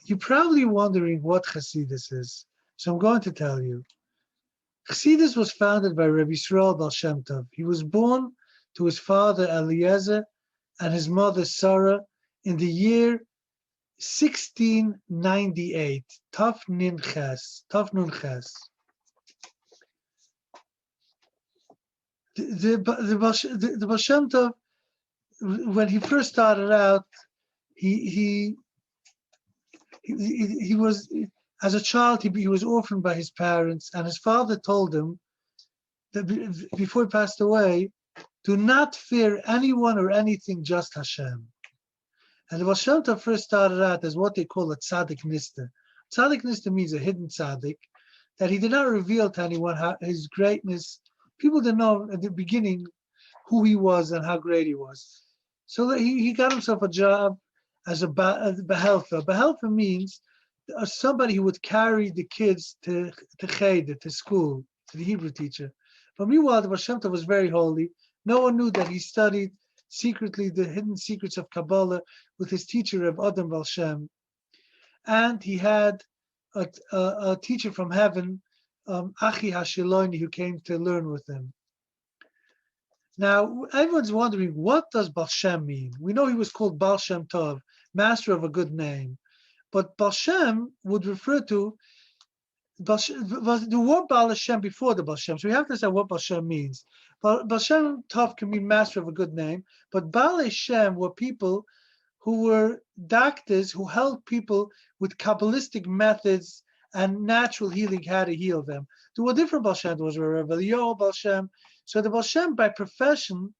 You're probably wondering what Chassidus is, so I'm going to tell you. Chassidus was founded by Rabbi Yisrael Baal Shem Tov. He was born to his father Eliezer and his mother Sarah in the year 1698. Taf Nun Ches. The Baal Shem Tov, when he first started out, he was, as a child, he was orphaned by his parents, and his father told him that before he passed away, do not fear anyone or anything, just Hashem. And the Baal Shem Tov first started out as what they call a tzaddik nista. Tzaddik nista means a hidden tzaddik, that he did not reveal to anyone his greatness. People didn't know at the beginning who he was and how great he was. So he got himself a job as a behelfer. Behelfer means somebody who would carry the kids to cheder, to school, to the Hebrew teacher. But meanwhile, the Baal Shem Tov was very holy. No one knew that he studied secretly the hidden secrets of Kabbalah with his teacher, Reb Adam Baal Shem. And he had a teacher from heaven, Achi Hashiloni, who came to learn with him. Now, everyone's wondering, what does Baal Shem mean? We know he was called Baal Shem Tov, master of a good name. But Baal Shem would refer to the word Baal Shem before the Baal Shem. So we have to say what Baal Shem means. Baal Shem Tov can mean master of a good name, but Baal Shem were people who were doctors who helped people with Kabbalistic methods and natural healing, how to heal them. There were different Baal Shem. There was Rabbi Eliyahu Baal Shem. So the Baal Shem by profession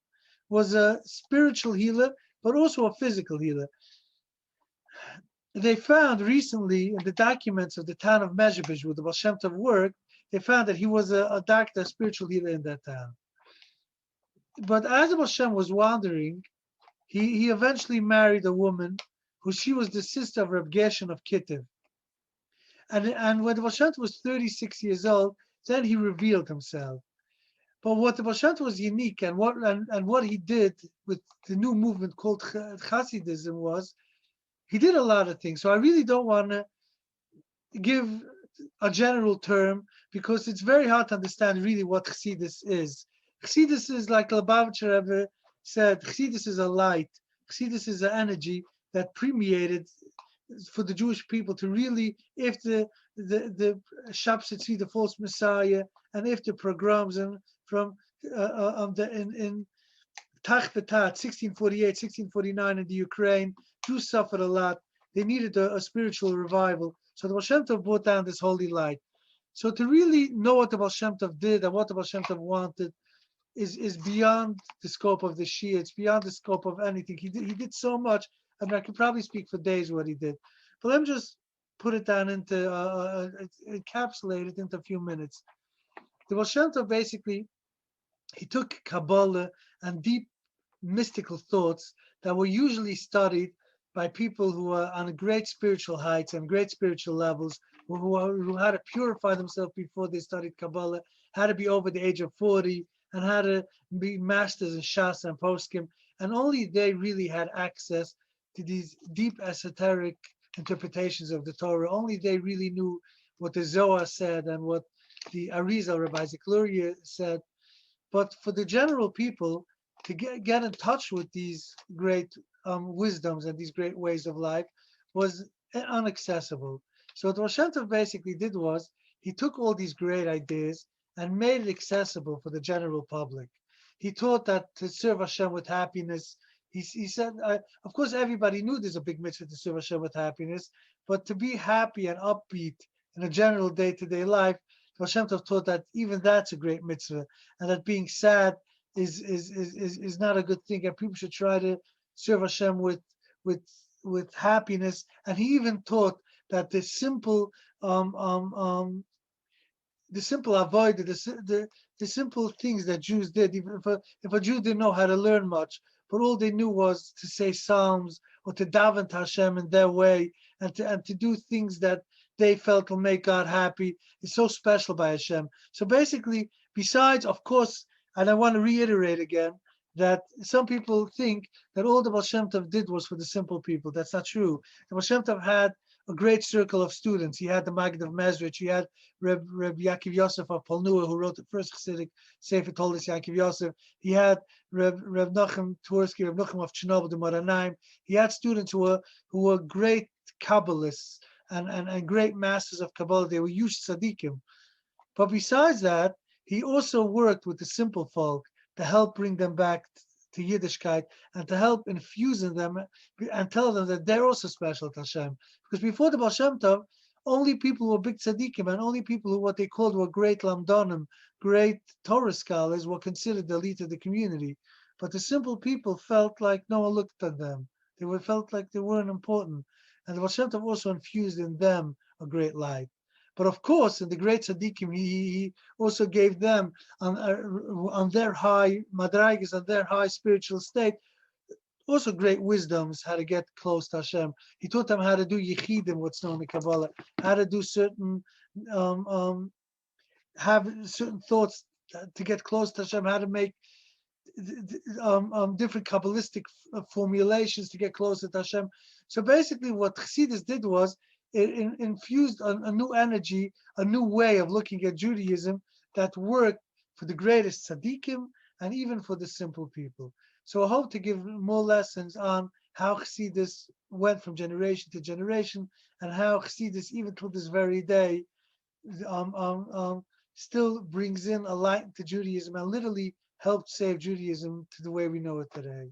was a spiritual healer, but also a physical healer. They found recently in the documents of the town of Mezhebish, where the Baal Shem Tov worked, they found that he was a doctor, a spiritual healer in that town. But as the Baal Shem was wandering, he eventually married a woman who she was the sister of Reb Gershon of Kittiv. And when the Baal Shem Tov was 36 years old, then he revealed himself. But what the Baal Shem Tov was unique, and what he did with the new movement called Chassidism was, he did a lot of things. So I really don't want to give a general term, because it's very hard to understand really what Chassidus is. Chassidus is, like Lubavitcher Rebbe said, Chassidus is a light. Chassidus is an energy that permeated for the Jewish people to really, if the Shabsatzi, the false Messiah, and if the pogroms and from in Tach B'Tat, 1648, 1649 in the Ukraine, Jews suffered a lot. They needed a spiritual revival. So the Baal Shem Tov brought down this holy light. So to really know what the Baal Shem Tov did and what the Baal Shem Tov wanted is beyond the scope of the Shia. It's beyond the scope of anything. He did so much. I mean, I could probably speak for days what he did. But let me just put it down into, encapsulate it into a few minutes. The Baal Shem Tov basically, he took Kabbalah and deep mystical thoughts that were usually studied by people who are on great spiritual heights and great spiritual levels, who had to purify themselves before they studied Kabbalah, had to be over the age of 40, and had to be masters in Shas and Poskim, and only they really had access to these deep esoteric interpretations of the Torah. Only they really knew what the Zohar said and what the Arizal, Rabbi Isaac Luria, said. But for the general people, to get in touch with these great wisdoms and these great ways of life was inaccessible. So what Rosh Hashanah Tov basically did was, he took all these great ideas and made it accessible for the general public. He taught that to serve Hashem with happiness. He said, of course, everybody knew there's a big mitzvah to serve Hashem with happiness, but to be happy and upbeat in a general day-to-day life, Rosh Hashanah Tov taught that even that's a great mitzvah, and that being sad is not a good thing, and people should try to serve Hashem with happiness. And he even taught that the simple avoid the simple things that Jews did, even if a Jew didn't know how to learn much, but all they knew was to say psalms or to daven to Hashem in their way, and to do things that they felt will make God happy. It's so special by Hashem. So basically, besides, of course, and I want to reiterate again, that some people think that all the Baal Shem Tov did was for the simple people. That's not true. The Baal Shem Tov had a great circle of students. He had the Maggid of Mezrich. He had Reb Yaakov Yosef of Polnua, who wrote the first Chassidic Sefer Toldos Yaakov Yosef. He had Reb Nachum Twersky, Reb Nachum of Chernobyl, the Moranaim. He had students who were great Kabbalists and great masters of Kabbalah. They were huge tzaddikim. But besides that, he also worked with the simple folk to help bring them back to Yiddishkeit and to help infuse in them and tell them that they're also special to Hashem. Because before the Baal Shem Tov, only people who were big tzaddikim and only people who what they called were great lamdanim, great Torah scholars were considered the elite of the community. But the simple people felt like no one looked at them. Felt like they weren't important. And the Baal Shem Tov also infused in them a great light. But of course, in the great tzaddikim, he also gave them on their high madragas, on their high spiritual state, also great wisdoms how to get close to Hashem. He taught them how to do yichidim, what's known in Kabbalah, how to do certain, have certain thoughts to get close to Hashem, how to make different Kabbalistic formulations to get closer to Hashem. So basically, what Chassidus did was it infused a new energy, a new way of looking at Judaism that worked for the greatest tzaddikim and even for the simple people. So I hope to give more lessons on how Chassidus went from generation to generation and how Chassidus, even till this very day, still brings in a light to Judaism and literally helped save Judaism to the way we know it today.